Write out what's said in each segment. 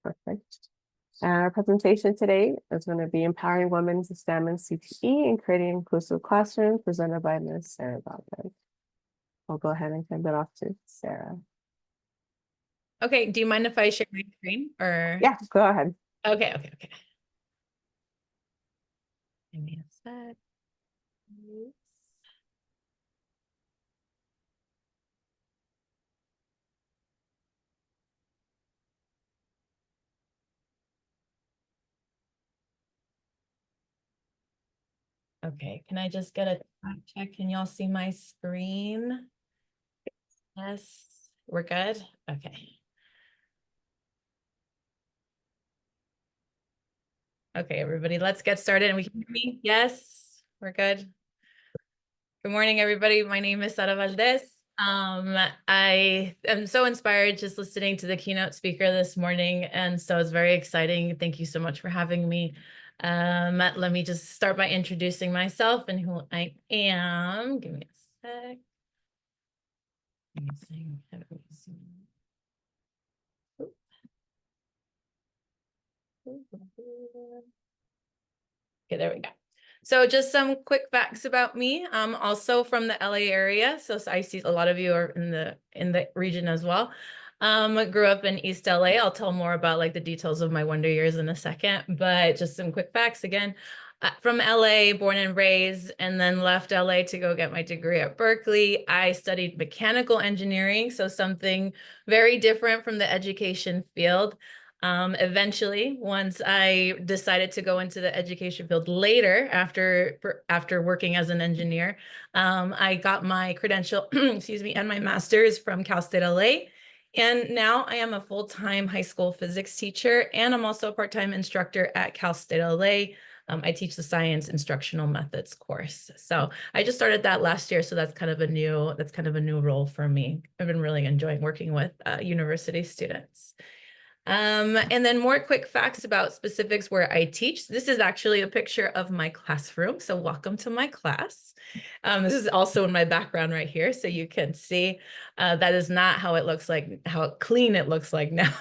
Perfect. Our presentation today is going to be Empowering Women to STEM and CTE and Creating Inclusive Classrooms, presented by Ms. Sarah Valdez. I'll go ahead and send it off to Sarah. Okay, do you mind if I share my screen or? Yeah, go ahead. Okay. Give me a sec. Okay, can I just get a check? Can y'all see my screen? Yes, we're good? Okay. Okay, everybody, let's get started. And we can hear me? Yes, we're good. Good morning, everybody. My name is Sara Valdez. I am so inspired just listening to the keynote speaker this morning. And so it's very exciting. Thank you so much for having me. Let me just start by introducing myself and who I am. Give me a sec. Okay, there we go. So just some quick facts about me. I'm also from the LA area, so I see a lot of you are in the region as well. I grew up in East LA. I'll tell more about like the details of my wonder years in a second, but just some quick facts again. From LA, born and raised, and then left LA to go get my degree at Berkeley. I studied mechanical engineering, so something very different from the education field. Eventually, once I decided to go into the education field later, after working as an engineer, I got my credential, excuse me, and my master's from Cal State LA. And now I am a full-time high school physics teacher, and I'm also a part-time instructor at Cal State LA. I teach the science instructional methods course. So I just started that last year. So that's kind of a new role for me. I've been really enjoying working with university students. And then more quick facts about specifics where I teach. This is actually a picture of my classroom. So welcome to my class. This is also in my background right here. So you can see that is not how it looks like, how clean it looks like now.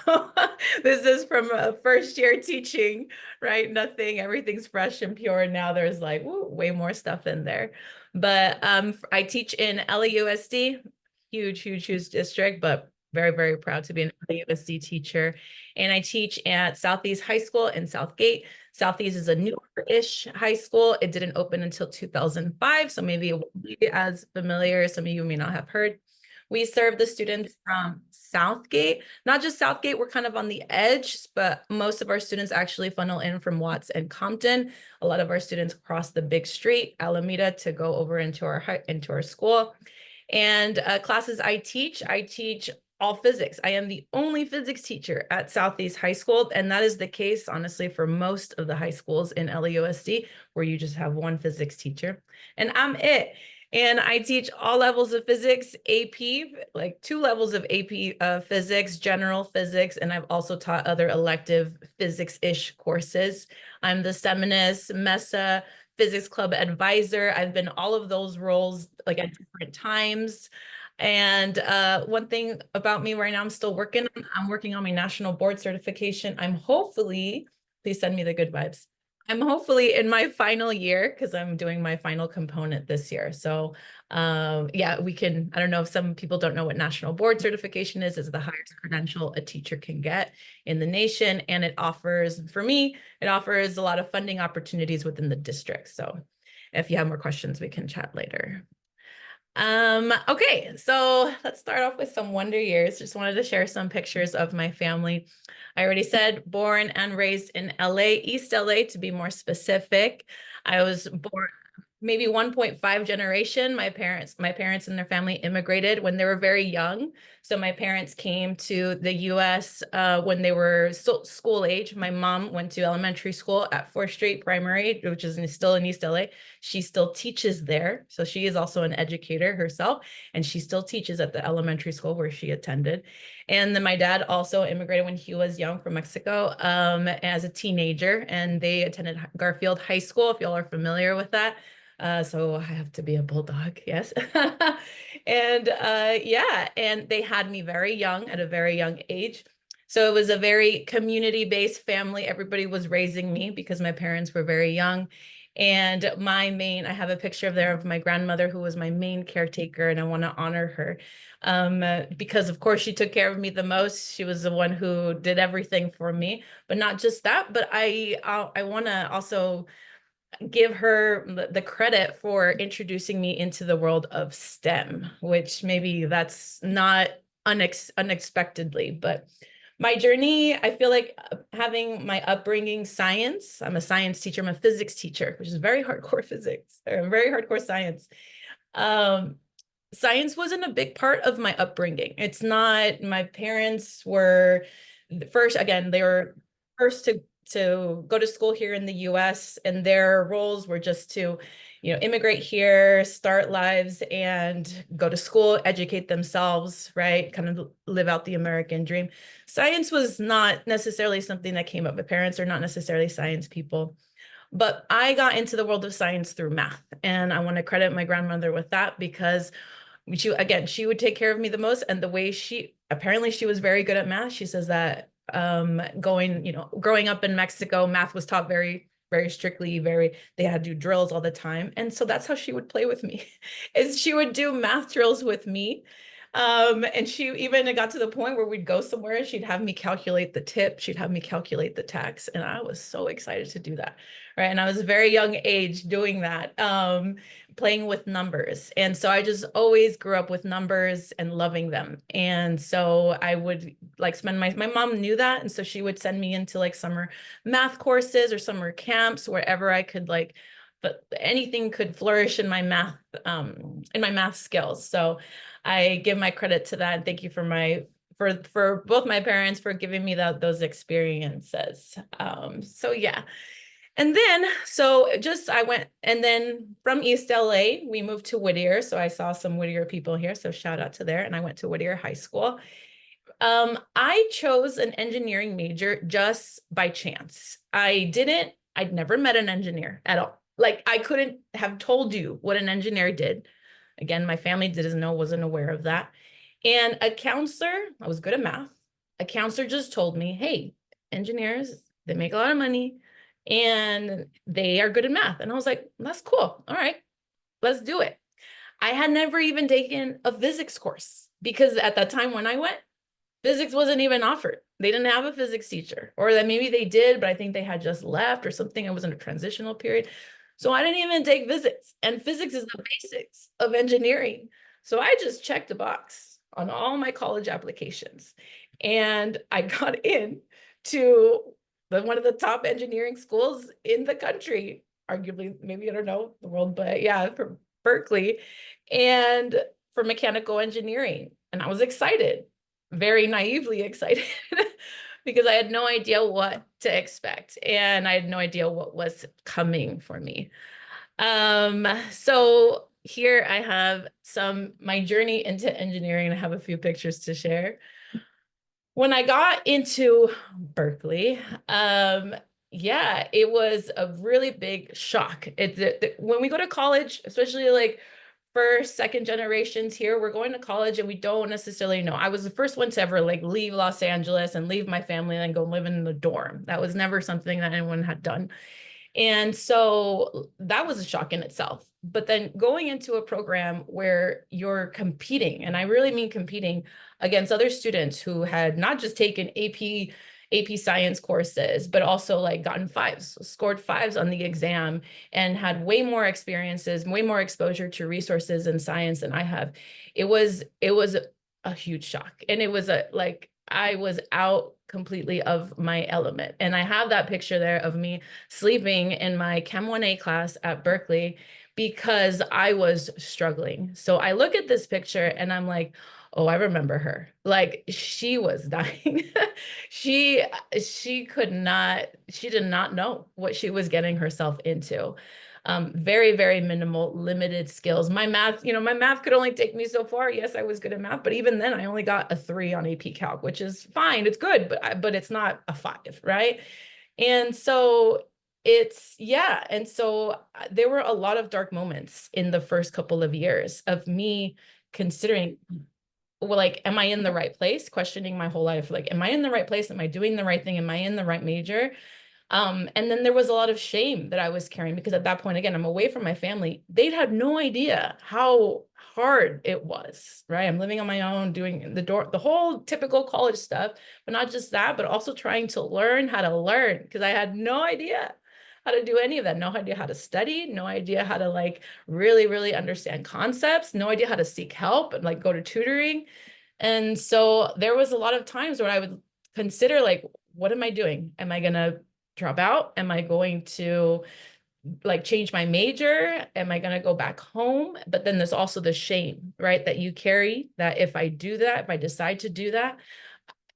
This is from a first year teaching, right? Everything's fresh and pure. Now there's like way more stuff in there. But I teach in LAUSD, huge district, but very proud to be an LAUSD teacher. And I teach at Southeast High School in Southgate. Southeast is a newer-ish high school. It didn't open until 2005, so maybe it won't be as familiar. Some of you may not have heard. We serve the students from Southgate. Not just Southgate, we're kind of on the edge, but most of our students actually funnel in from Watts and Compton. A lot of our students cross the big street, Alameda, to go over into our school. And classes I teach all physics. I am the only physics teacher at Southeast High School, and that is the case, honestly, for most of the high schools in LAUSD, where you just have one physics teacher, and I'm it. And I teach all levels of physics, AP, like 2 levels of AP physics, general physics, and I've also taught other elective physics-ish courses. I'm the STEMinist, MESA, Physics Club advisor. I've been all of those roles like at different times. And one thing about me right now, I'm working on my national board certification. Please send me the good vibes. I'm hopefully in my final year because I'm doing my final component this year. So yeah, I don't know if some people don't know what national board certification is. It's the highest credential a teacher can get in the nation. And for me, it offers a lot of funding opportunities within the district. So if you have more questions, we can chat later. Okay, so let's start off with some wonder years. Just wanted to share some pictures of my family. I already said born and raised in LA, East LA to be more specific. I was born maybe 1.5 generation. My parents and their family immigrated when they were very young. So my parents came to the US when they were school age. My mom went to elementary school at 4th Street Primary, which is still in East LA. She still teaches there. So she is also an educator herself, and she still teaches at the elementary school where she attended. And then my dad also immigrated when he was young from Mexico as a teenager, and they attended Garfield High School, if y'all are familiar with that. So I have to be a bulldog, yes. And yeah, and they had me very young, at a very young age. So it was a very community-based family. Everybody was raising me because my parents were very young. And I have a picture of there of my grandmother, who was my main caretaker, and I want to honor her because of course she took care of me the most. She was the one who did everything for me, but not just that, but I want to also give her the credit for introducing me into the world of STEM, which maybe that's not unexpectedly, but my journey, I feel like having my upbringing science, I'm a science teacher, I'm a physics teacher, which is very hardcore physics, or very hardcore science. Um, Science wasn't a big part of my upbringing. It's not, my parents were first, again, they were first to go to school here in the US, and their roles were just to, immigrate here, start lives, and go to school, educate themselves, right? Kind of live out the American dream. Science was not necessarily something that came up. My parents are not necessarily science people. But I got into the world of science through math. And I want to credit my grandmother with that because she would take care of me the most. And the way apparently she was very good at math. She says that growing up in Mexico, math was taught very, very strictly, they had to do drills all the time. And so that's how she would play with me, is she would do math drills with me. And she even got to the point where we'd go somewhere and she'd have me calculate the tip, she'd have me calculate the tax. And I was so excited to do that. Right. And I was a very young age doing that, playing with numbers. And so I just always grew up with numbers and loving them. And so I would like spend my mom knew that. And so she would send me into like summer math courses or summer camps, wherever I could but anything could flourish in my math skills. So I give my credit to that. And thank you for both my parents for giving me those experiences. So yeah. And then, I went, and then from East LA, we moved to Whittier. So I saw some Whittier people here. So shout out to there. And I went to Whittier High School. I chose an engineering major just by chance. I'd never met an engineer at all. Like I couldn't have told you what an engineer did. Again, my family wasn't aware of that. And a counselor, I was good at math. A counselor just told me, hey, engineers, they make a lot of money and they are good at math. And I was like, that's cool. All right, let's do it. I had never even taken a physics course because at that time when I went, physics wasn't even offered. They didn't have a physics teacher, or that maybe they did, but I think they had just left or something. I was in a transitional period. So I didn't even take physics, and physics is the basics of engineering. So I just checked the box on all my college applications, and I got in to one of the top engineering schools in the country, arguably, maybe, I don't know the world, but yeah, for Berkeley, and for mechanical engineering. And I was excited, very naively excited, because I had no idea what to expect and I had no idea what was coming for me. So here I have my journey into engineering, and I have a few pictures to share. When I got into Berkeley, yeah, it was a really big shock. When we go to college, especially like first, second generations here, we're going to college and we don't necessarily know. I was the first one to ever like leave Los Angeles and leave my family and go live in the dorm. That was never something that anyone had done. And so that was a shock in itself. But then going into a program where you're competing, and I really mean competing against other students who had not just taken AP science courses, but also like gotten fives, scored fives on the exam, and had way more experiences, way more exposure to resources in science than I have. It was a huge shock. And it was I was out completely of my element. And I have that picture there of me sleeping in my Chem 1A class at Berkeley because I was struggling. So I look at this picture and I'm like, oh, I remember her. Like she was dying. she did not know what she was getting herself into. Very, very minimal, limited skills. My math could only take me so far. Yes, I was good at math, but even then I only got a 3 on AP Calc, which is fine. It's good, but it's not a 5, right? And so there were a lot of dark moments in the first couple of years of me considering, well, like, am I in the right place? Questioning my whole life. Like, am I in the right place? Am I doing the right thing? Am I in the right major? And then there was a lot of shame that I was carrying because at that point, again, I'm away from my family. They'd had no idea how hard it was, right? I'm living on my own, doing the whole typical college stuff, but not just that, but also trying to learn how to learn because I had no idea how to do any of that. No idea how to study, no idea how to like really, really understand concepts, no idea how to seek help and like go to tutoring. And so there was a lot of times where I would consider like, what am I doing? Am I going to drop out? Am I going to like change my major? Am I going to go back home? But then there's also the shame, right? That you carry that if I do that, if I decide to do that,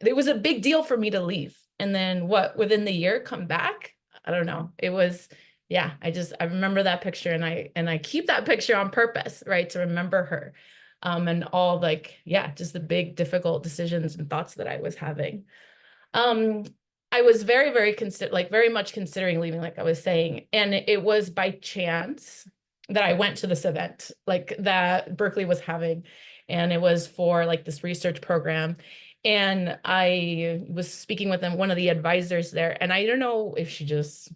it was a big deal for me to leave. And then what, within the year, come back? I don't know. It was, yeah, I remember that picture and I keep that picture on purpose, right? To remember her. And all like, yeah, just the big difficult decisions and thoughts that I was having. Um, I was very, very much considering leaving, like I was saying, and it was by chance that I went to this event, like that Berkeley was having, and it was for like this research program. And I was speaking with them, one of the advisors there, and I don't know if she just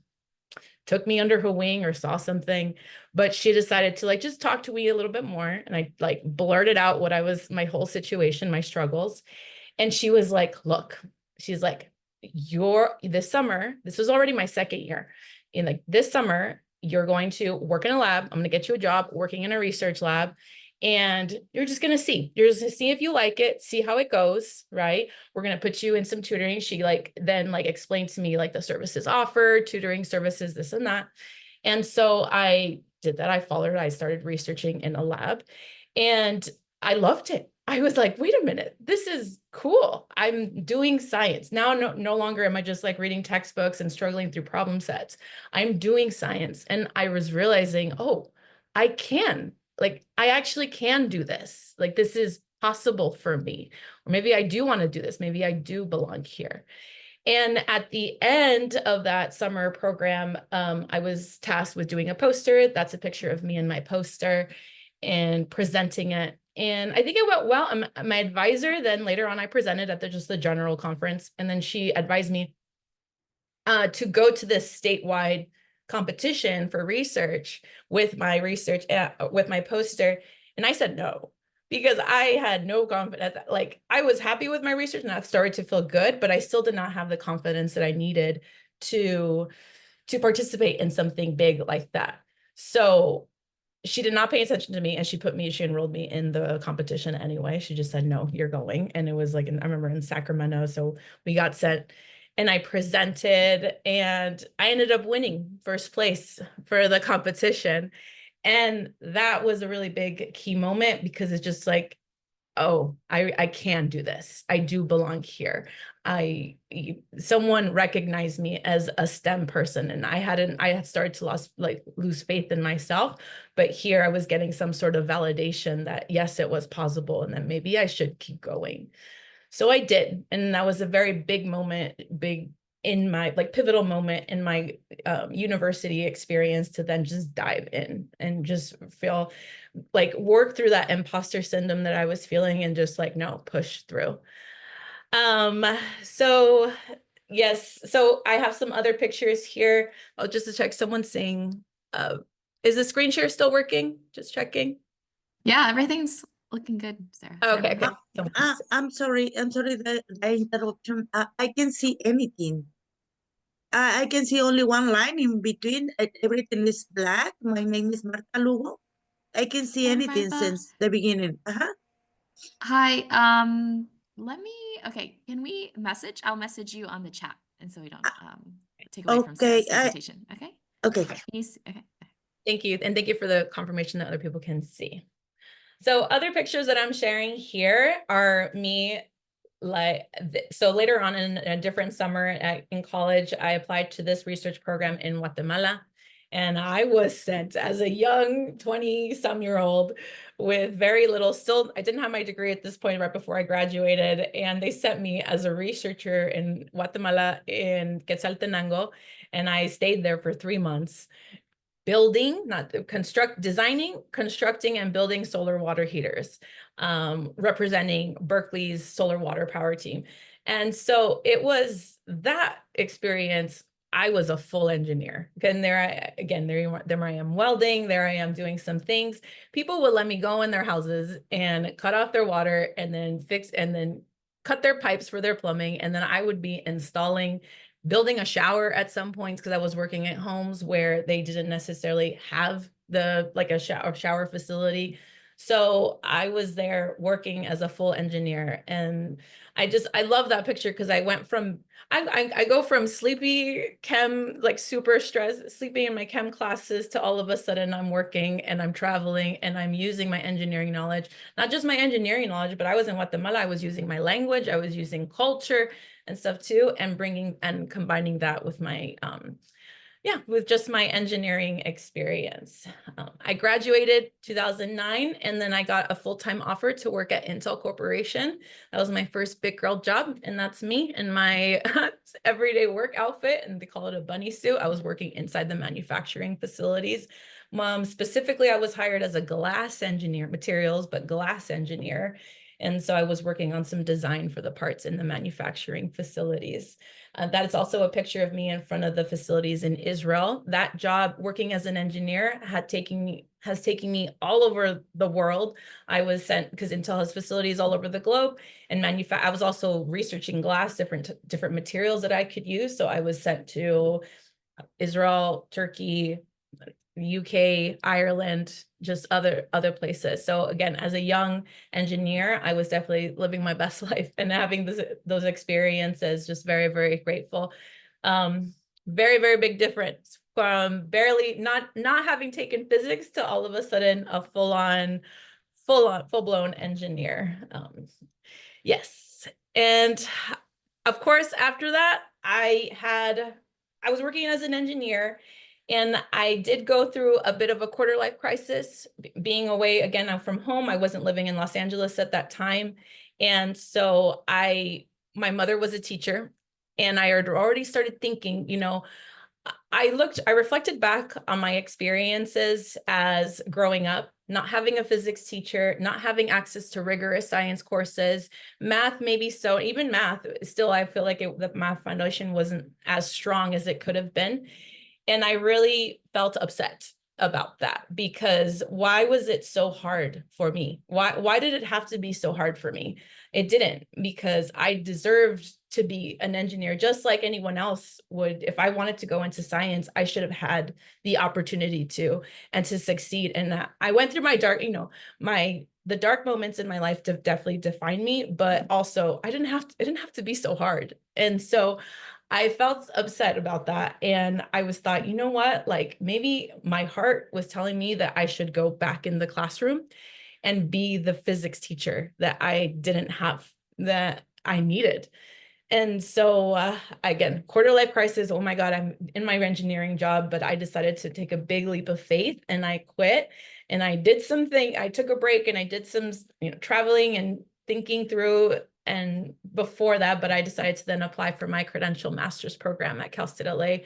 took me under her wing or saw something, but she decided to like just talk to me a little bit more. And I like blurted out what my whole situation, my struggles. And she was like, look, she's like, this summer, this was already my second year. In like this summer, you're going to work in a lab. I'm going to get you a job working in a research lab. And you're just going to see, you're just going to see if you like it, see how it goes, right? We're going to put you in some tutoring. She like, then like explained to me like the services offered, tutoring services, this and that. And so I did that. I followed her. I started researching in a lab and I loved it. I was like, wait a minute, this is cool. I'm doing science. Now, no longer am I just like reading textbooks and struggling through problem sets. I'm doing science. And I was realizing, oh, I actually can do this. Like, this is possible for me. Or maybe I do want to do this. Maybe I do belong here. And at the end of that summer program, I was tasked with doing a poster. That's a picture of me and my poster and presenting it. And I think it went well. My advisor, then later on, I presented at just the general conference. And then she advised me to go to this statewide competition for research with my with my poster. And I said no, because I had no confidence. Like, I was happy with my research and I started to feel good, but I still did not have the confidence that I needed to participate in something big like that. So she did not pay attention to me and she enrolled me in the competition anyway. She just said, no, you're going. And it was like, I remember in Sacramento. So we got sent and I presented and I ended up winning first place for the competition. And that was a really big key moment because it's just like, oh, I can do this. I do belong here. Someone recognized me as a STEM person and I had started to lose faith in myself, but here I was getting some sort of validation that yes, it was possible and that maybe I should keep going. So I did. And that was a very big moment, in my pivotal moment in my university experience to then just dive in and just feel like work through that imposter syndrome that I was feeling and just like, no, push through. So yes, so I have some other pictures here. Oh, just to check, someone's saying, is the screen share still working? Just checking. Yeah, everything's looking good, Sarah. Okay. I'm sorry the interruption. I can see anything. I can see only one line in between. Everything is black. My name is Marta Lugo. I can see Hi, anything Martha. since the beginning. Hi, okay, can we message? I'll message you on the chat and so we don't take away from Sarah's presentation. Okay? Okay. Okay. Thank you. And thank you for the confirmation that other people can see. So other pictures that I'm sharing here are me so later on in a different summer in college, I applied to this research program in Guatemala. And I was sent as a young 20-some-year-old with very little, I didn't have my degree at this point right before I graduated. And they sent me as a researcher in Guatemala in Quetzaltenango. And I stayed there for 3 months. building, not designing, constructing, and building solar water heaters, representing Berkeley's solar water power team. And so it was that experience. I was a full engineer. And there I am welding, there I am doing some things. People would let me go in their houses and cut off their water and then cut their pipes for their plumbing. And then I would be building a shower at some points, because I was working at homes where they didn't necessarily have a shower facility. So I was there working as a full engineer. And I love that picture, because I went from, I go from sleepy chem, like super stressed, sleeping in my chem classes, to all of a sudden I'm working and I'm traveling and I'm using my engineering knowledge, not just my engineering knowledge, but I was in Guatemala, I was using my language, I was using culture and stuff too, and combining that with my, with just my engineering experience. I graduated 2009, and then I got a full-time offer to work at Intel Corporation. That was my first big girl job, and that's me in my everyday work outfit, and they call it a bunny suit. I was working inside the manufacturing facilities. Specifically, I was hired as a glass engineer, materials, but glass engineer. And so I was working on some design for the parts in the manufacturing facilities. That is also a picture of me in front of the facilities in Israel. That job, working as an engineer, has taken me all over the world. I was sent, because Intel has facilities all over the globe, and I was also researching glass, different materials that I could use. So I was sent to Israel, Turkey, UK, Ireland, just other places. So again, as a young engineer, I was definitely living my best life and having those experiences. Just very, very grateful. Very, very big difference from barely not having taken physics to all of a sudden a full-blown engineer. Yes, and of course after that I was working as an engineer. And I did go through a bit of a quarter life crisis, being away again from home. I wasn't living in Los Angeles at that time. And so my mother was a teacher, and I had already started thinking, I reflected back on my experiences as growing up, not having a physics teacher, not having access to rigorous science courses, math, maybe so, even math, still, I feel like the math foundation wasn't as strong as it could have been. And I really felt upset about that, because why was it so hard for me? Why did it have to be so hard for me? It didn't, because I deserved to be an engineer just like anyone else would. If I wanted to go into science, I should have had the opportunity to, and to succeed in that. I went through my dark, the dark moments in my life definitely defined me, but also it didn't have to be so hard. And so I felt upset about that. And I thought, you know what, like maybe my heart was telling me that I should go back in the classroom and be the physics teacher that I didn't have, that I needed. And so again, quarter life crisis. Oh my God, I'm in my engineering job, but I decided to take a big leap of faith, and I quit. And I took a break, and I did some, traveling and thinking through. And before that, but I decided to then apply for my credential master's program at Cal State LA,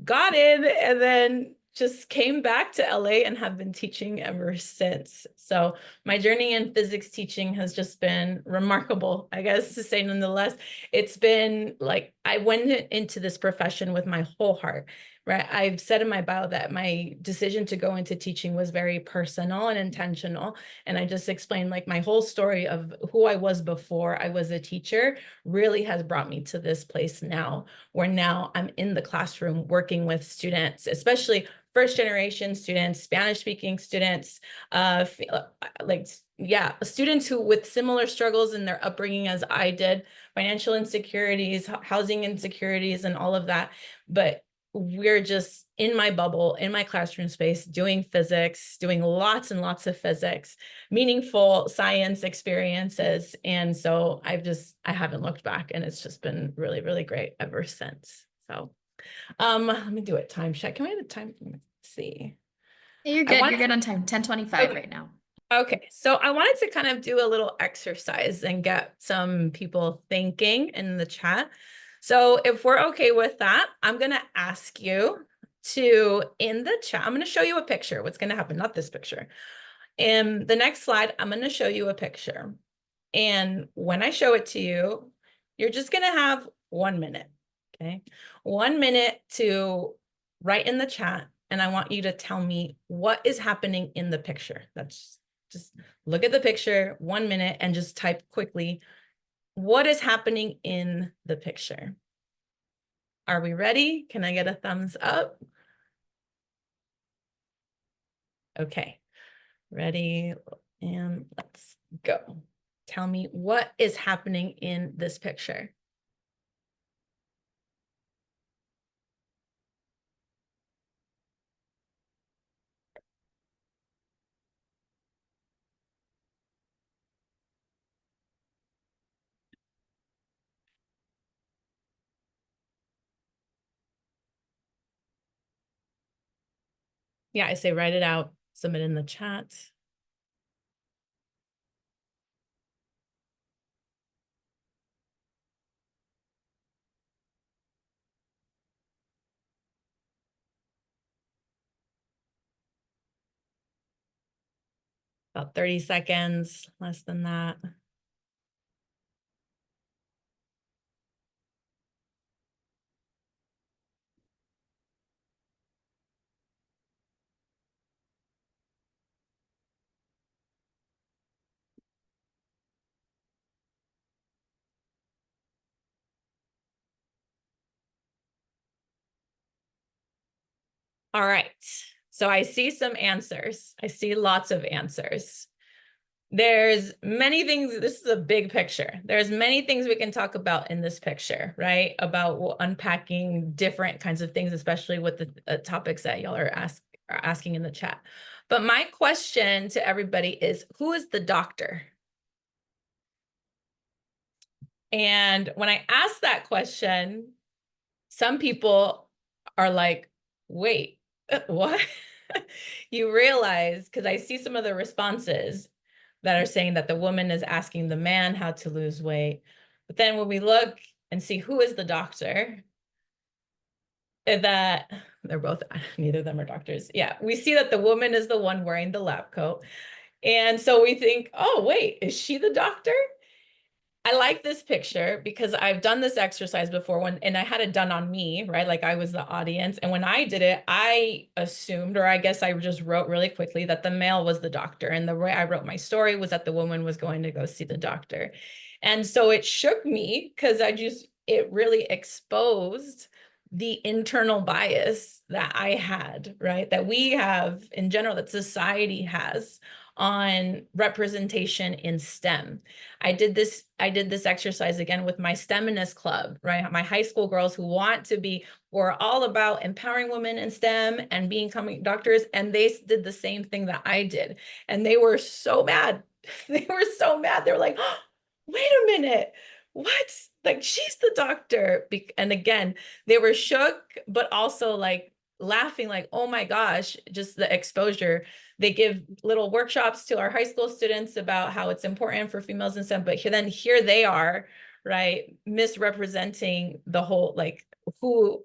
got in, and then just came back to LA and have been teaching ever since. So my journey in physics teaching has just been remarkable, I guess to say nonetheless. It's been like, I went into this profession with my whole heart, right? I've said in my bio that my decision to go into teaching was very personal and intentional. And I just explained like my whole story of who I was before I was a teacher really has brought me to this place now, where now I'm in the classroom working with students, especially first generation students, Spanish speaking students, students who with similar struggles in their upbringing as I did, financial insecurities, housing insecurities, and all of that. But we're just in my bubble, in my classroom space, doing physics, doing lots and lots of physics, meaningful science experiences. And so I haven't looked back, and it's just been really, really great ever since. So let me do it. Time check. Can we have a time? Let's see. Hey, you're good. You're good on time. 10:25 right now. Okay. So I wanted to kind of do a little exercise and get some people thinking in the chat. So if we're okay with that, I'm going to ask you to, in the chat, I'm going to show you a picture. What's going to happen? Not this picture. In the next slide, I'm going to show you a picture. And when I show it to you, you're just going to have 1 minute. Okay. 1 minute to write in the chat. And I want you to tell me what is happening in the picture. That's just look at the picture, 1 minute, and just type quickly, what is happening in the picture? Are we ready? Can I get a thumbs up? Okay, ready, and let's go. Tell me what is happening in this picture. Yeah, I say write it out, submit in the chat. About 30 seconds, less than that. All right, so I see some answers. I see lots of answers. There's many things, this is a big picture. There's many things we can talk about in this picture, right? About unpacking different kinds of things, especially with the topics that y'all are asking in the chat. But my question to everybody is, who is the doctor? And when I ask that question, some people are like, wait, what? You realize, because I see some of the responses that are saying that the woman is asking the man how to lose weight. But then when we look and see who is the doctor, that they're both, neither of them are doctors. Yeah, we see that the woman is the one wearing the lab coat. And so we think, oh, wait, is she the doctor? I like this picture because I've done this exercise before and I had it done on me, right? Like I was the audience. And when I did it, I assumed, or I guess I just wrote really quickly that the male was the doctor. And the way I wrote my story was that the woman was going to go see the doctor. And so it shook me because it really exposed the internal bias that I had, right? That we have in general, that society has on representation in STEM. I did this exercise again with my STEMinist club, right? My high school girls who want to be, we're all about empowering women in STEM and becoming doctors. And they did the same thing that I did. And they were so mad. They were so mad. They were like, oh, wait a minute, what? Like, she's the doctor. And again, they were shook, but also like laughing, like, oh my gosh, just the exposure. They give little workshops to our high school students about how it's important for females and stuff, but here they are, right, misrepresenting the whole, like, who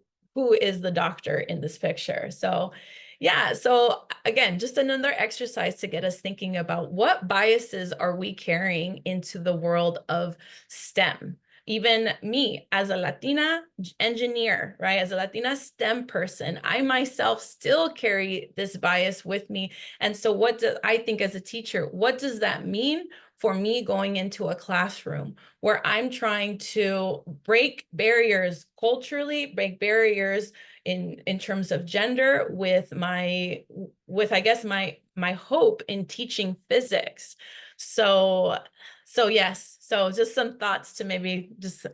is the doctor in this picture. So yeah, so again, just another exercise to get us thinking about what biases are we carrying into the world of STEM. Even me as a Latina engineer, right? As a Latina STEM person, I myself still carry this bias with me. And so what do I think as a teacher, what does that mean for me going into a classroom where I'm trying to break barriers culturally, break barriers in terms of gender with I guess my hope in teaching physics. So yes, so just some thoughts to maybe just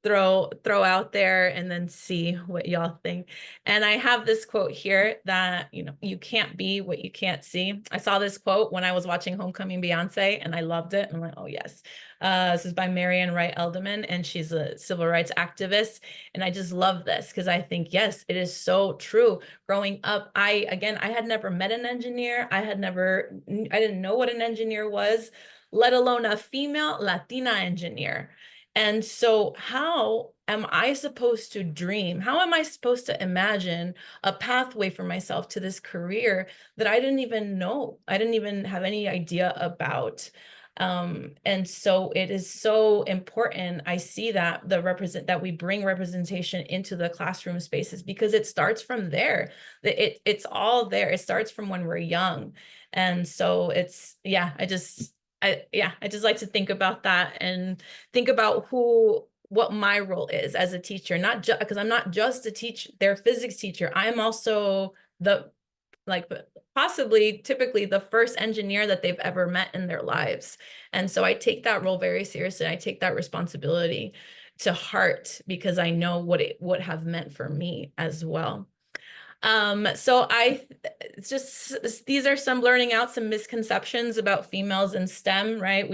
throw out there and then see what y'all think. And I have this quote here that, you can't be what you can't see. I saw this quote when I was watching Homecoming Beyonce and I loved it. I'm like, oh yes. This is by Marian Wright Edelman, and she's a civil rights activist. And I just love this because I think, yes, it is so true. Growing up, I had never met an engineer. I didn't know what an engineer was, let alone a female Latina engineer. And so how am I supposed to dream? How am I supposed to imagine a pathway for myself to this career that I didn't even know? I didn't even have any idea about. And so it is so important. I see that that we bring representation into the classroom spaces, because it starts from there. It's all there. It starts from when we're young. And so it's, yeah, I just like to think about that and think about what my role is as a teacher, not just because I'm not just their physics teacher. I'm also typically the first engineer that they've ever met in their lives. And so I take that role very seriously. I take that responsibility to heart, because I know what it would have meant for me as well. So these are some learning out some misconceptions about females in STEM, right?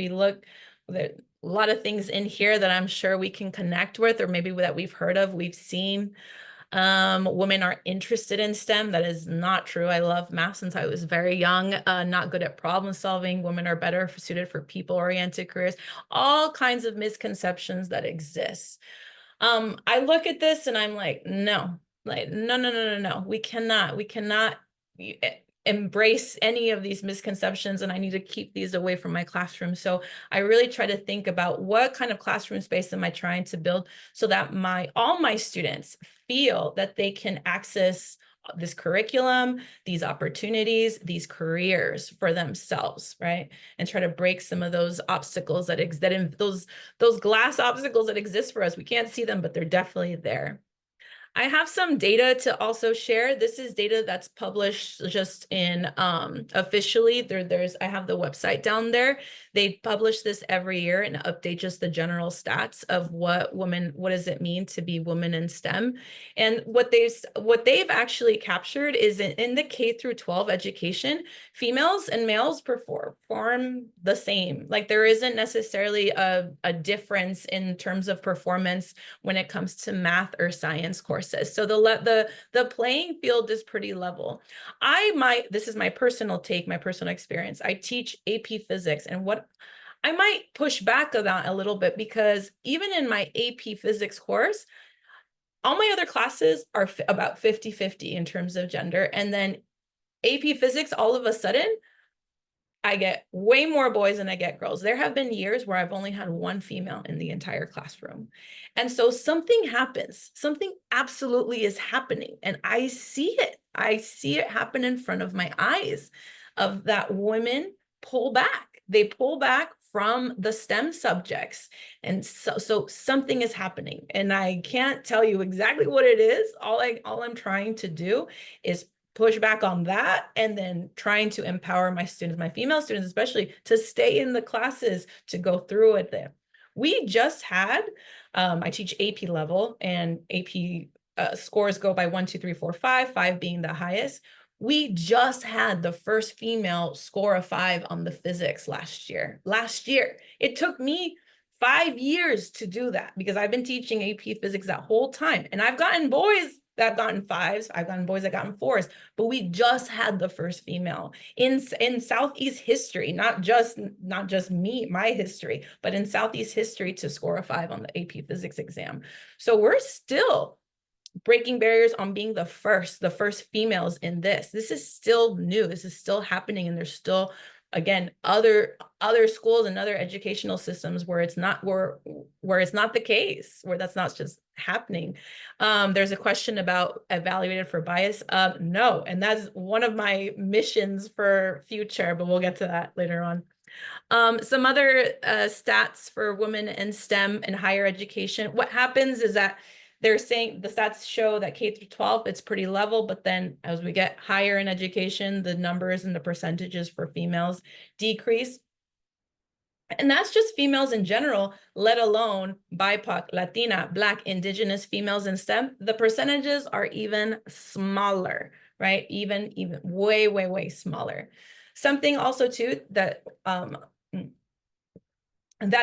There a lot of things in here that I'm sure we can connect with, or maybe that we've heard of, we've seen. Women are interested in STEM. That is not true. I love math since I was very young, not good at problem solving. Women are better suited for people-oriented careers. All kinds of misconceptions that exist. I look at this and I'm like, no. No. We cannot embrace any of these misconceptions, and I need to keep these away from my classroom. So I really try to think about what kind of classroom space am I trying to build so that all my students feel that they can access this curriculum, these opportunities, these careers for themselves, right? And try to break some of those obstacles those glass obstacles that exist for us. We can't see them, but they're definitely there. I have some data to also share. This is data that's published just in officially. I have the website down there. They publish this every year and update just the general stats of what does it mean to be women in STEM. And what they've actually captured is in the K through 12 education, females and males perform the same. Like there isn't necessarily a difference in terms of performance when it comes to math or science courses. So the playing field is pretty level. This is my personal take, my personal experience. I teach AP physics, and what I might push back on that a little bit, because even in my AP physics course, all my other classes are about 50-50 in terms of gender. And then AP physics, all of a sudden, I get way more boys than I get girls. There have been years where I've only had one female in the entire classroom. And so something happens, something absolutely is happening. And I see it. I see it happen in front of my eyes, of that women pull back. They pull back from the STEM subjects. And so something is happening. And I can't tell you exactly what it is. All I'm trying to do is push back on that, and then trying to empower my students, my female students especially, to stay in the classes, to go through it there. We just had, I teach AP level, and AP scores go by 1, 2, 3, 4, 5, 5 being the highest. We just had the first female score a 5 on the physics last year. It took me 5 years to do that, because I've been teaching AP physics that whole time, and I've gotten boys that have gotten 5s, I've gotten boys that gotten 4s, but we just had the first female in Southeast history, not just my history, but in Southeast history, to score a 5 on the AP physics exam. So we're still breaking barriers on being the first females in this. This is still new. This is still happening, and there's still, again, other schools and other educational systems where it's not the case, where that's not just happening. There's a question about evaluated for bias. No, and that's one of my missions for future, but we'll get to that later on. Some other stats for women in STEM and higher education. What happens is that they're saying the stats show that K through 12, it's pretty level, but then as we get higher in education, the numbers and the percentages for females decrease. And that's just females in general, let alone BIPOC, Latina, Black, Indigenous females in STEM. The percentages are even smaller, right? Even way, way, way smaller. Something also too that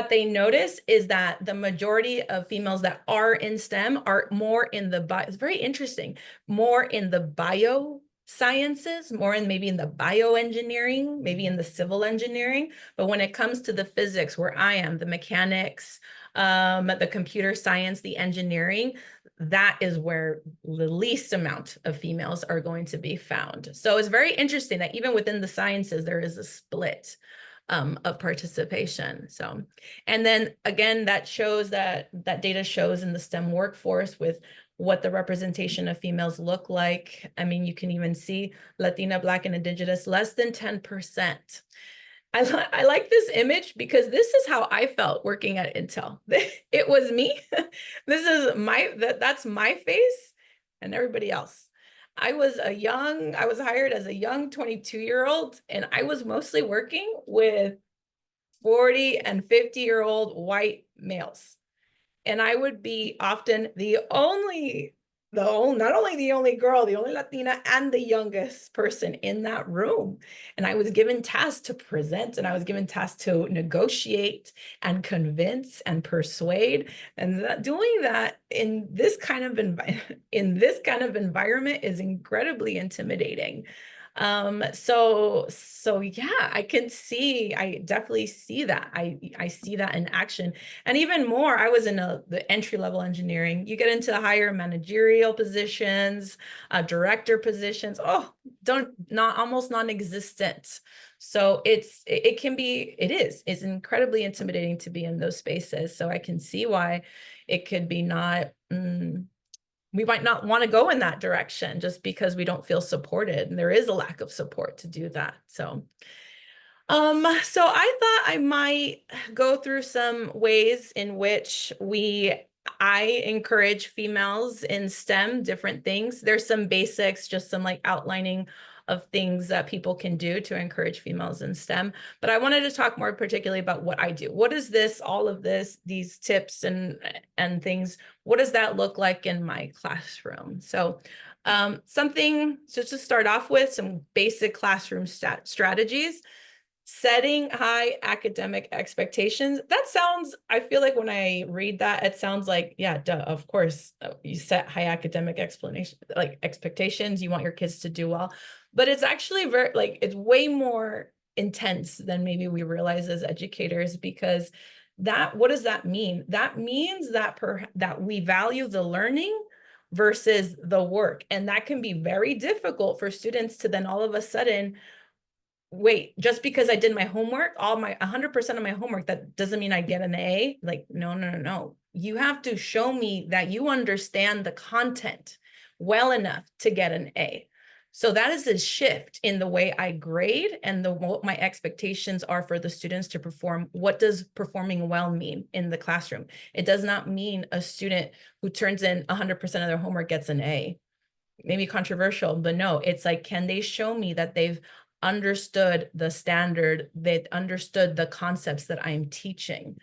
they notice is that the majority of females that are in STEM are more in it's very interesting, more in the biosciences, more in maybe in the bioengineering, maybe in the civil engineering. But when it comes to the physics, where I am, the mechanics, the computer science, the engineering, that is where the least amount of females are going to be found. So it's very interesting that even within the sciences, there is a split of participation. So, and then again, that shows that data shows in the STEM workforce with what the representation of females look like. I mean, you can even see Latina, Black, and Indigenous, less than 10%. I like this image because this is how I felt working at Intel. It was me. This is that's my face and everybody else. I was hired as a young 22-year-old, and I was mostly working with 40 and 50-year-old white males. And I would be often not only the only girl, the only Latina, and the youngest person in that room. And I was given tasks to present, and I was given tasks to negotiate and convince and persuade. And doing that in this kind of environment is incredibly intimidating. So yeah, I definitely see that. I see that in action. And even more, I was in the entry-level engineering. You get into the higher managerial positions, director positions. Almost non-existent. So it's incredibly intimidating to be in those spaces. So I can see why it could be we might not want to go in that direction just because we don't feel supported, and there is a lack of support to do that. So so I thought I might go through some ways in which I encourage females in STEM, different things. There's some basics, just some like outlining of things that people can do to encourage females in STEM. But I wanted to talk more particularly about what I do. What is this, all of this, these tips and things, what does that look like in my classroom? So something just to start off with, some basic classroom strategies. Setting high academic expectations. That sounds, I feel like when I read that, it sounds like, yeah, duh, of course, you set high academic expectations. You want your kids to do well, but it's actually it's way more intense than maybe we realize as educators, because what does that mean? That means that we value the learning versus the work. And that can be very difficult for students to then all of a sudden, wait, just because I did my homework, 100% of my homework, that doesn't mean I get an A. Like, no. You have to show me that you understand the content well enough to get an A. So that is a shift in the way I grade and what my expectations are for the students to perform. What does performing well mean in the classroom? It does not mean a student who turns in 100% of their homework gets an A. Maybe controversial, but no, it's like, can they show me that they've understood the standard, they understood the concepts that I'm teaching?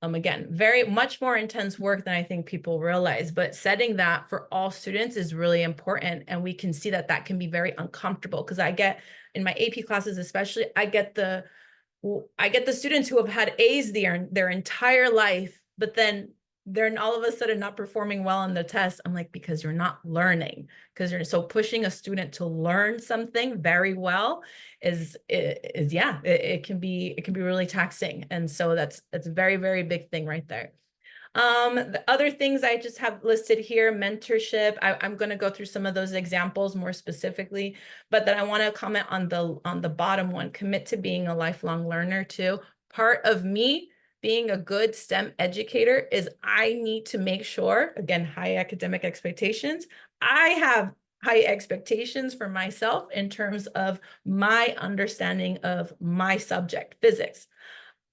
Again, very much more intense work than I think people realize, but setting that for all students is really important. And we can see that that can be very uncomfortable, because I get in my AP classes, especially, I get the students who have had A's their entire life, but then they're all of a sudden not performing well on the test. I'm like, because you're not learning, because you're so pushing a student to learn something very well it can be really taxing. And so that's a very, very big thing right there. The other things I just have listed here, mentorship. I'm going to go through some of those examples more specifically, but then I want to comment on the bottom one, commit to being a lifelong learner too. Part of me being a good STEM educator is I need to make sure, again, high academic expectations. I have high expectations for myself in terms of my understanding of my subject, physics.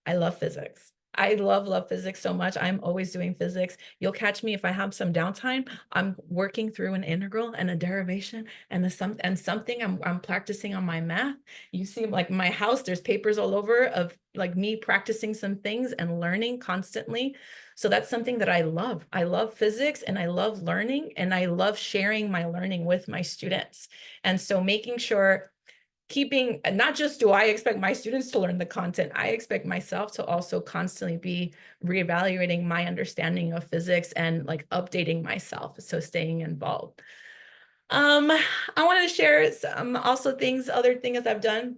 I love physics. I love physics so much. I'm always doing physics. You'll catch me if I have some downtime. I'm working through an integral and a derivation and something I'm practicing on my math. You see, like my house, there's papers all over of like me practicing some things and learning constantly. So that's something that I love. I love physics and I love learning, and I love sharing my learning with my students. And so making sure, not just do I expect my students to learn the content, I expect myself to also constantly be reevaluating my understanding of physics and like updating myself. So staying involved. I wanted to share some other things I've done.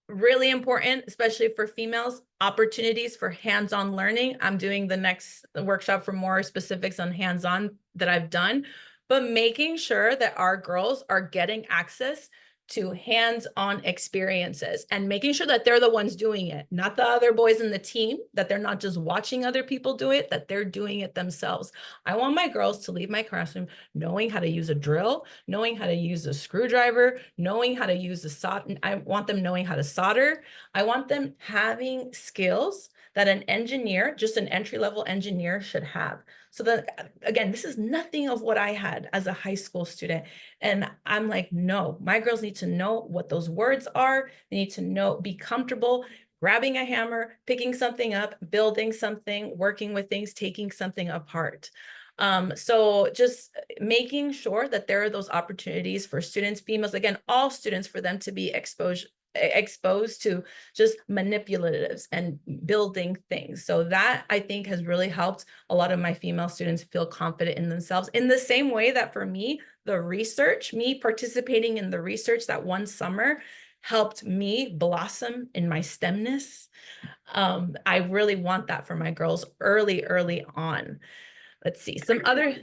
Really important, especially for females, opportunities for hands-on learning. I'm doing the next workshop for more specifics on hands-on that I've done, but making sure that our girls are getting access to hands-on experiences and making sure that they're the ones doing it, not the other boys in the team, that they're not just watching other people do it, that they're doing it themselves. I want my girls to leave my classroom knowing how to use a drill, knowing how to use a screwdriver, knowing how to use a solder. I want them knowing how to solder. I want them having skills that an engineer, just an entry-level engineer, should have. So that, again, this is nothing of what I had as a high school student. And I'm like, no, my girls need to know what those words are. They need to know, be comfortable grabbing a hammer, picking something up, building something, working with things, taking something apart. So just making sure that there are those opportunities for students, females, again, all students, for them to be exposed to just manipulatives and building things. So that, I think, has really helped a lot of my female students feel confident in themselves, in the same way that for me, the research, me participating in the research that one summer helped me blossom in my STEMness. I really want that for my girls early on. Let's see some other,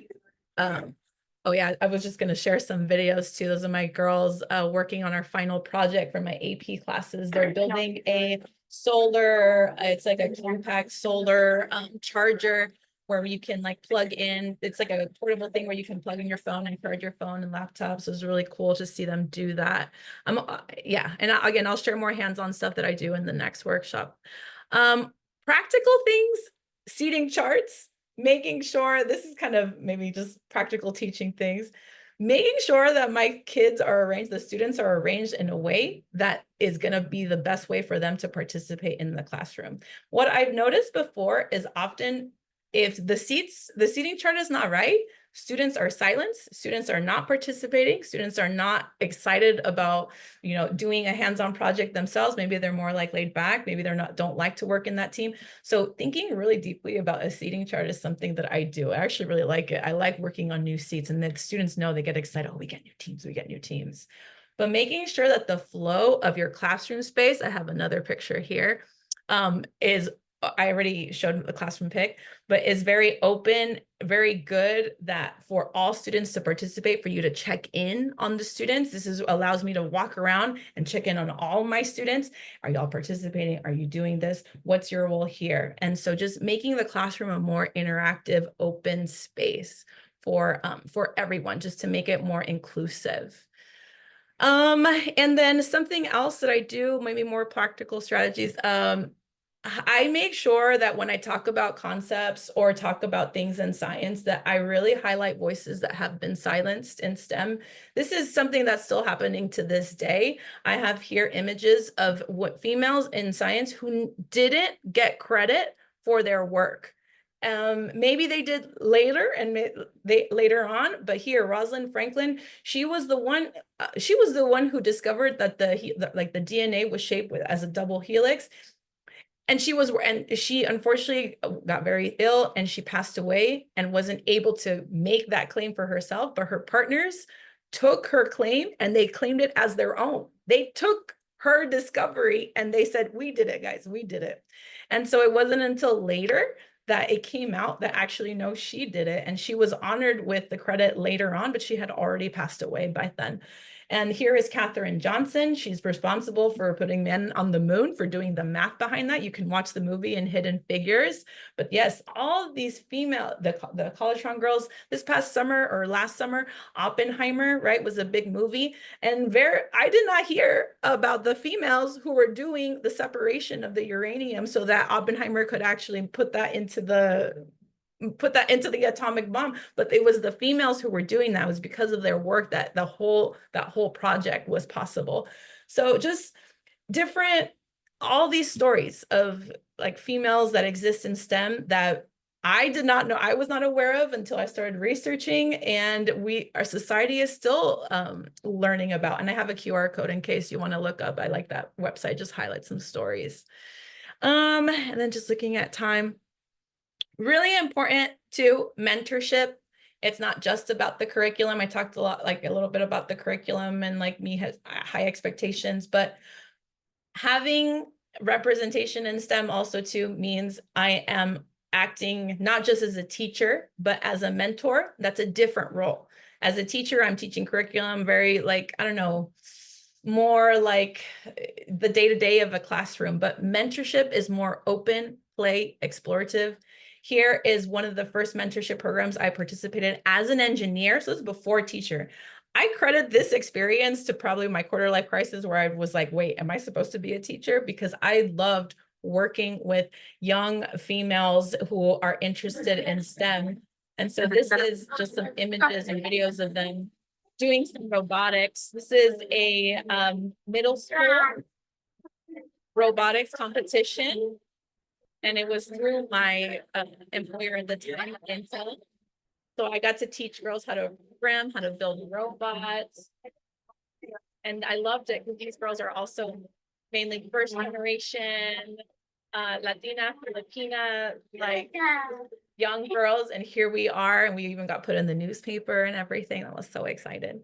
oh yeah, I was just going to share some videos too. Those are my girls working on our final project for my AP classes. They're building a solar, it's like a compact solar charger where you can like plug in. It's like a portable thing where you can plug in your phone and charge your phone and laptops. So it's really cool to see them do that. Yeah, and again, I'll share more hands-on stuff that I do in the next workshop. Practical things, seating charts. Making sure, this is kind of maybe just practical teaching things, making sure that my kids are arranged, the students are arranged in a way that is going to be the best way for them to participate in the classroom. What I've noticed before is often if the seating chart is not right, students are silenced, students are not participating, students are not excited about, you know, doing a hands-on project themselves. Maybe they're more like laid back, maybe they're not, don't like to work in that team. So thinking really deeply about a seating chart is something that I do. I actually really like it. I like working on new seats, and the students know, they get excited, oh, we get new teams, we get new teams. But making sure that the flow of your classroom space, I have another picture here, is, I already showed the classroom pic, but is very open, very good, that for all students to participate, for you to check in on the students. This allows me to walk around and check in on all my students. Are y'all participating? Are you doing this? What's your role here? And so just making the classroom a more interactive, open space for everyone, just to make it more inclusive. And then something else that I do, maybe more practical strategies, I make sure that when I talk about concepts or talk about things in science, that I really highlight voices that have been silenced in STEM. This is something that's still happening to this day. I have here images of what females in science who didn't get credit for their work. Maybe they did later and later on, but here, Rosalind Franklin, she was the one who discovered that the DNA was shaped as a double helix. And she unfortunately got very ill and she passed away and wasn't able to make that claim for herself, but her partners took her claim and they claimed it as their own. They took her discovery and they said, we did it, guys, we did it. And so it wasn't until later that it came out that actually, no, she did it. And she was honored with the credit later on, but she had already passed away by then. And here is Katherine Johnson. She's responsible for putting men on the moon, for doing the math behind that. You can watch the movie in Hidden Figures. But yes, all of these female, the College-Town girls, this past summer or last summer, Oppenheimer, right, was a big movie. And I did not hear about the females who were doing the separation of the uranium so that Oppenheimer could actually put that into the atomic bomb, but it was the females who were doing that. It was because of their work that that whole project was possible. So just all these stories of like females that exist in STEM that I did not know, I was not aware of until I started researching, and our society is still learning about. And I have a QR code in case you want to look up. I like that website, just highlight some stories. And then just looking at time. Really important too, mentorship. It's not just about the curriculum. I talked a little bit about the curriculum and like me has high expectations, but having representation in STEM also too means I am acting not just as a teacher, but as a mentor. That's a different role. As a teacher, I'm teaching curriculum very like, I don't know, more like the day-to-day of a classroom, but mentorship is more open, play, explorative. Here is one of the first mentorship programs I participated as an engineer. So this is before teacher. I credit this experience to probably my quarter life crisis where I was like, wait, am I supposed to be a teacher? Because I loved working with young females who are interested in STEM. And so this is just some images and videos of them doing some robotics. This is a middle school robotics competition. And it was through my employer at the time, Intel. So I got to teach girls how to program, how to build robots. And I loved it because these girls are also mainly first generation, Latina, Filipina, like young girls. And here we are, and we even got put in the newspaper and everything. I was so excited.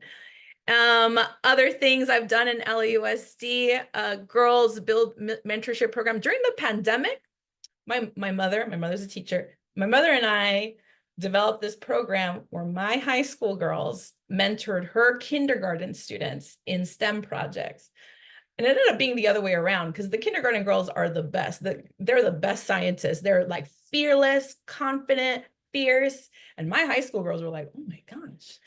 Other things I've done in LAUSD, girls build mentorship program during the pandemic. My mother's a teacher. My mother and I developed this program where my high school girls mentored her kindergarten students in STEM projects. And it ended up being the other way around because the kindergarten girls are the best. They're the best scientists. They're like fearless, confident, fierce. And my high school girls were like, oh my gosh.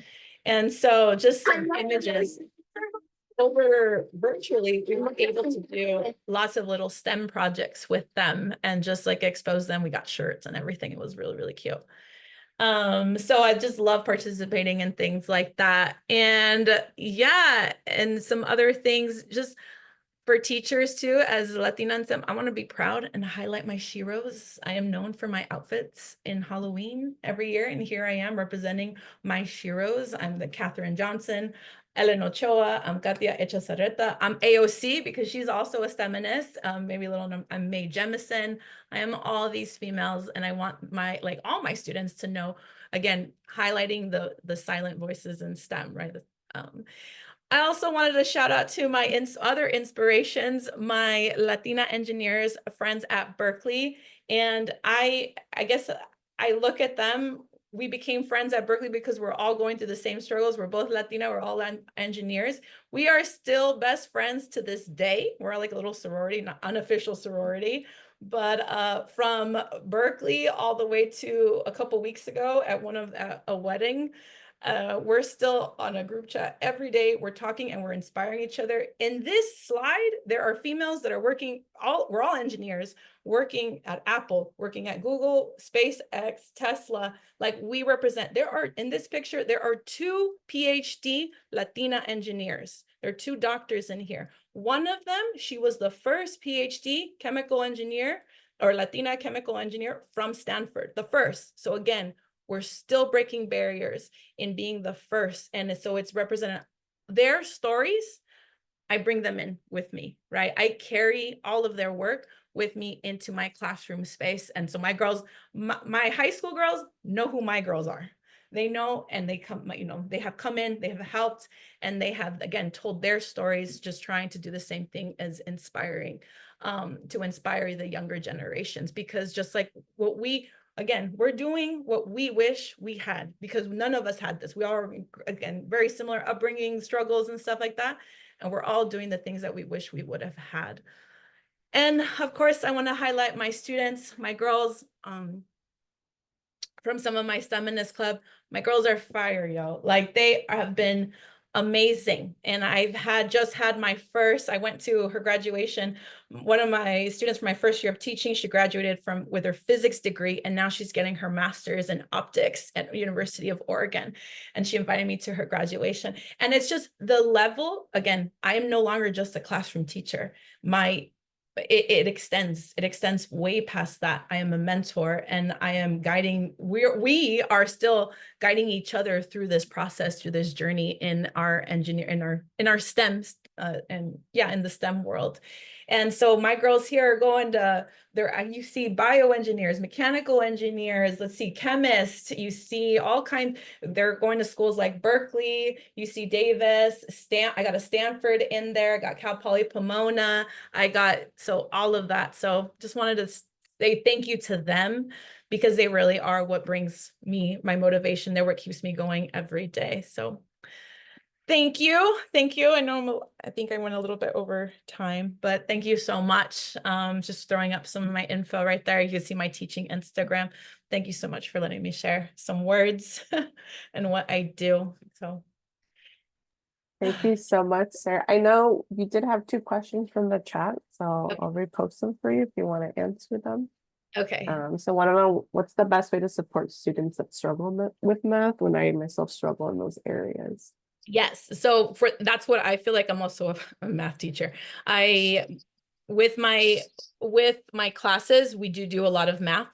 And so just some images. Over virtually, we were able to do lots of little STEM projects with them and just like expose them. We got shirts and everything. It was really, really cute. So I just love participating in things like that. And yeah, and some other things just for teachers too, as Latina in STEM, I want to be proud and highlight my sheroes. I am known for my outfits in Halloween every year. And here I am representing my sheroes. I'm the Katherine Johnson, Ellen Ochoa, I'm Katia Echazarreta. I'm AOC because she's also a STEMinist. Maybe a little, I'm Mae Jemison. I am all these females, and I want my, like all my students to know, again, highlighting the silent voices in STEM, right? I also wanted to shout out to my other inspirations, my Latina engineers friends at Berkeley. And I guess I look at them, we became friends at Berkeley because we're all going through the same struggles. We're both Latina, we're all engineers. We are still best friends to this day. We're like a little sorority, not unofficial sorority. But from Berkeley all the way to a couple weeks ago at one of a wedding, we're still on a group chat every day. We're talking and we're inspiring each other. In this slide, there are females that are working, we're all engineers, working at Apple, working at Google, SpaceX, Tesla. Like we represent, in this picture, there are 2 PhD Latina engineers. There are 2 doctors in here. One of them, she was the first PhD chemical engineer or Latina chemical engineer from Stanford, the first. So again, we're still breaking barriers in being the first. And so it's represented their stories. I bring them in with me, right? I carry all of their work with me into my classroom space. And so my girls, my high school girls know who my girls are. They know, and they come, they have come in, they have helped, and they have, again, told their stories, just trying to do the same thing as inspiring, to inspire the younger generations. Because just like what again, we're doing what we wish we had, because none of us had this. We all are, again, very similar upbringing, struggles and stuff like that. And we're all doing the things that we wish we would have had. And of course, I want to highlight my students, my girls, from some of my STEMinist club. My girls are fire, yo. Like they have been amazing. And I've just had my first, I went to her graduation. One of my students from my first year of teaching, she graduated with her physics degree, and now she's getting her master's in optics at University of Oregon. And she invited me to her graduation. And it's just the level, again, I am no longer just a classroom teacher. It extends way past that. I am a mentor, and I am guiding, we are still guiding each other through this process, through this journey in our STEM and yeah, in the STEM world. And so my girls here are going to, you see bioengineers, mechanical engineers, let's see, chemists, you see all kinds, they're going to schools like Berkeley, you see Davis, I got a Stanford in there, I got Cal Poly Pomona, so all of that. So just wanted to say thank you to them, because they really are what brings me my motivation. They're what keeps me going every day. So thank you. Thank you. I think I went a little bit over time, but thank you so much. Just throwing up some of my info right there. You can see my teaching Instagram. Thank you so much for letting me share some words and what I do. So Thank you so much, Sarah. I know you did have 2 questions from the chat, so I'll repost them for you if you want to answer them. okay. So want to know, what's the best way to support students that struggle with math when I myself struggle in those areas? Yes. So that's what I feel like. I'm also a math teacher. With my classes, we do a lot of math.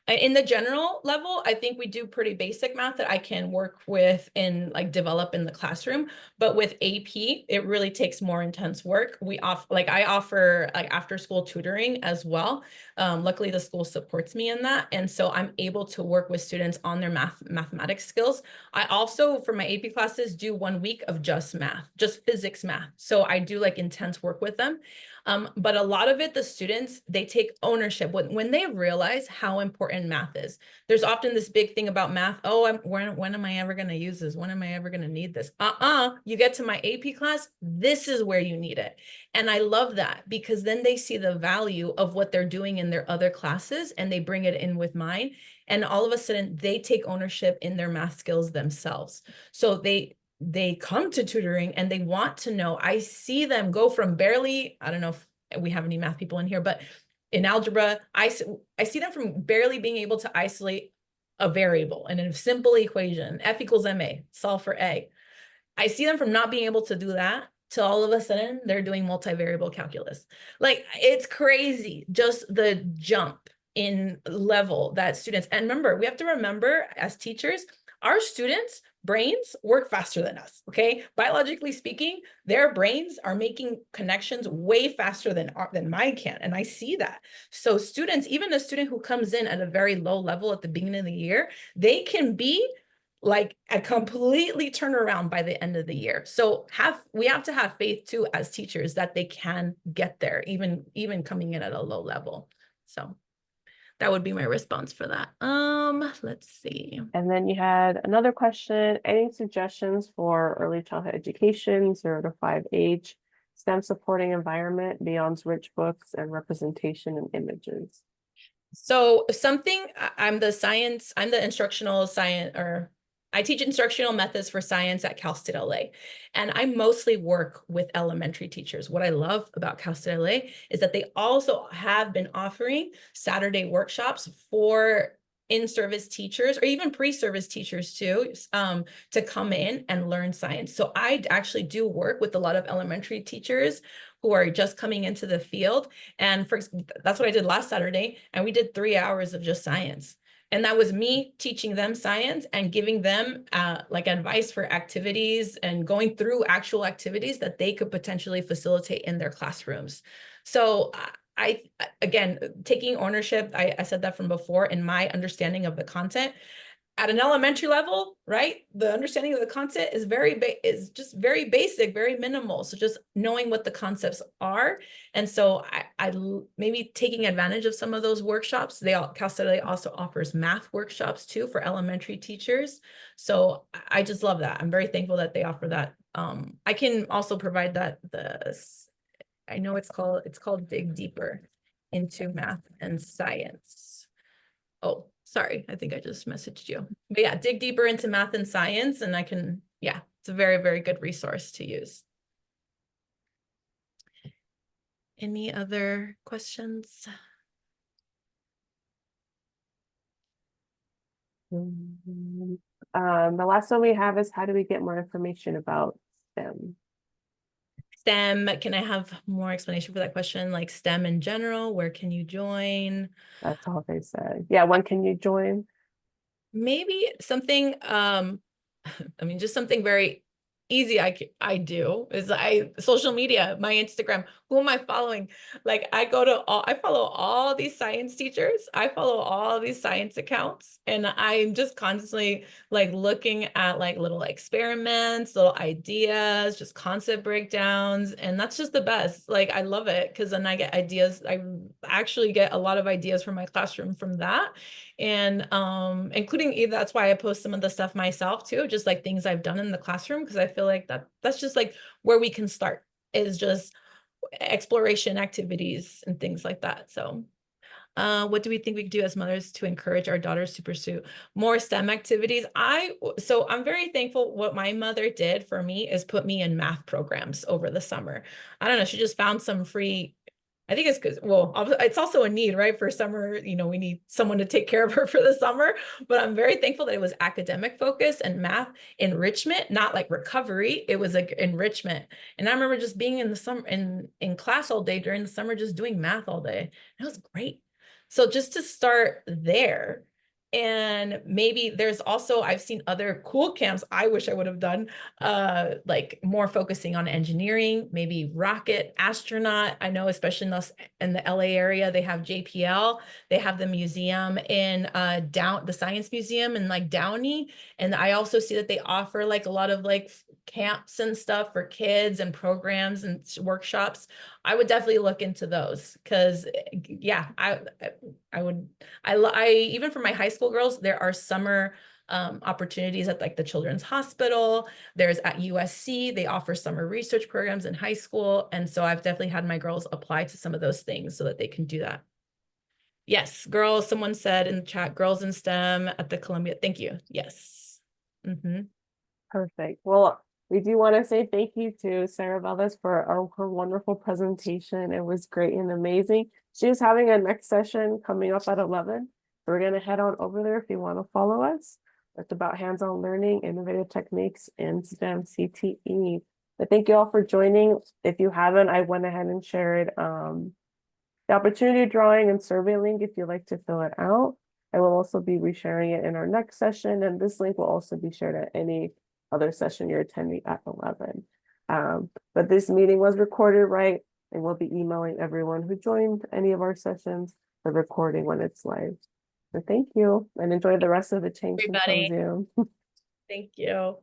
In the general level, I think we do pretty basic math that I can work with and like develop in the classroom. But with AP, it really takes more intense work. I offer like after school tutoring as well. Luckily, the school supports me in that. And so I'm able to work with students on their mathematics skills. I also, for my AP classes, do 1 week of just math, just physics math. So I do like intense work with them. But a lot of it, the students, they take ownership when they realize how important math is. There's often this big thing about math. Oh, when am I ever going to use this? When am I ever going to need this? You get to my AP class, this is where you need it. And I love that, because then they see the value of what they're doing in their other classes and they bring it in with mine. And all of a sudden they take ownership in their math skills themselves. So they come to tutoring and they want to know. I see them go from barely, I don't know if we have any math people in here, but in algebra, I see them from barely being able to isolate a variable in a simple equation, F equals ma, solve for A. I see them from not being able to do that till all of a sudden they're doing multivariable calculus. Like, it's crazy, just the jump in level that students, and remember, we have to remember as teachers, our students' brains work faster than us, okay? Biologically speaking, their brains are making connections way faster than mine can, and I see that. So students, even a student who comes in at a very low level at the beginning of the year, they can be like a completely turnaround by the end of the year. So we have to have faith too as teachers that they can get there, even coming in at a low level. So that would be my response for that. Let's see. And then you had another question. Any suggestions for early childhood education, 0 to 5 age, STEM supporting environment beyond rich books and representation and images? So I'm the instructional science, or I teach instructional methods for science at Cal State LA, and I mostly work with elementary teachers. What I love about Cal State LA is that they also have been offering Saturday workshops for in-service teachers, or even pre-service teachers too, to come in and learn science. So I actually do work with a lot of elementary teachers who are just coming into the field. And that's what I did last Saturday. And we did 3 hours of just science. And that was me teaching them science and giving them like advice for activities and going through actual activities that they could potentially facilitate in their classrooms. So again, taking ownership, I said that from before, in my understanding of the content. At an elementary level, right? The understanding of the content is just very basic, very minimal. So just knowing what the concepts are. And so I maybe taking advantage of some of those workshops. Cal State also offers math workshops too for elementary teachers. So I just love that. I'm very thankful that they offer that. I can also provide that. I know it's called Dig Deeper into Math and Science. Oh, sorry. I think I just messaged you. But yeah, dig deeper into math and science, and it's a very, very good resource to use. Any other questions? The last one we have is, how do we get more information about STEM? STEM, can I have more explanation for that question? Like STEM in general, where can you join? That's all they said. Yeah, when can you join? Maybe something, just something very easy I do is social media, my Instagram, who am I following? Like I follow all these science teachers. I follow all these science accounts, and I'm just constantly like looking at like little experiments, little ideas, just concept breakdowns. And that's just the best. Like, I love it because then I get ideas. I actually get a lot of ideas from my classroom from that. And including that's why I post some of the stuff myself too, just like things I've done in the classroom, because I feel like that's just like where we can start, is just exploration activities and things like that. So what do we think we could do as mothers to encourage our daughters to pursue more STEM activities? So I'm very thankful. What my mother did for me is put me in math programs over the summer. I don't know, she just found some free, I think it's because, well, it's also a need, right? For summer, you know, we need someone to take care of her for the summer, but I'm very thankful that it was academic focus and math enrichment, not like recovery. It was like enrichment. And I remember just being in the summer in class all day during the summer, just doing math all day. It was great. So just to start there. And maybe there's also, I've seen other cool camps I wish I would have done, like more focusing on engineering, maybe rocket astronaut. I know, especially in the LA area, they have JPL, they have the museum in the Science Museum in like Downey. And I also see that they offer like a lot of like camps and stuff for kids and programs and workshops. I would definitely look into those because yeah, I even for my high school girls, there are summer opportunities at like the Children's Hospital. There's at USC, they offer summer research programs in high school. And so I've definitely had my girls apply to some of those things so that they can do that. Yes, girls, someone said in the chat, girls in STEM at the Columbia. Thank you. Yes. Perfect. Well, we do want to say thank you to Sarah Velez for her wonderful presentation. It was great and amazing. She's having a next session coming up at 11. So we're going to head on over there if you want to follow us. It's about hands-on learning, innovative techniques, and STEM CTE. But thank you all for joining. If you haven't, I went ahead and shared the opportunity drawing and survey link if you'd like to fill it out. I will also be resharing it in our next session, and this link will also be shared at any other session you're attending at 11. But this meeting was recorded, right? And we'll be emailing everyone who joined any of our sessions the recording when it's live. So thank you, and enjoy the rest of the Change Everybody. Symposium. Thank you.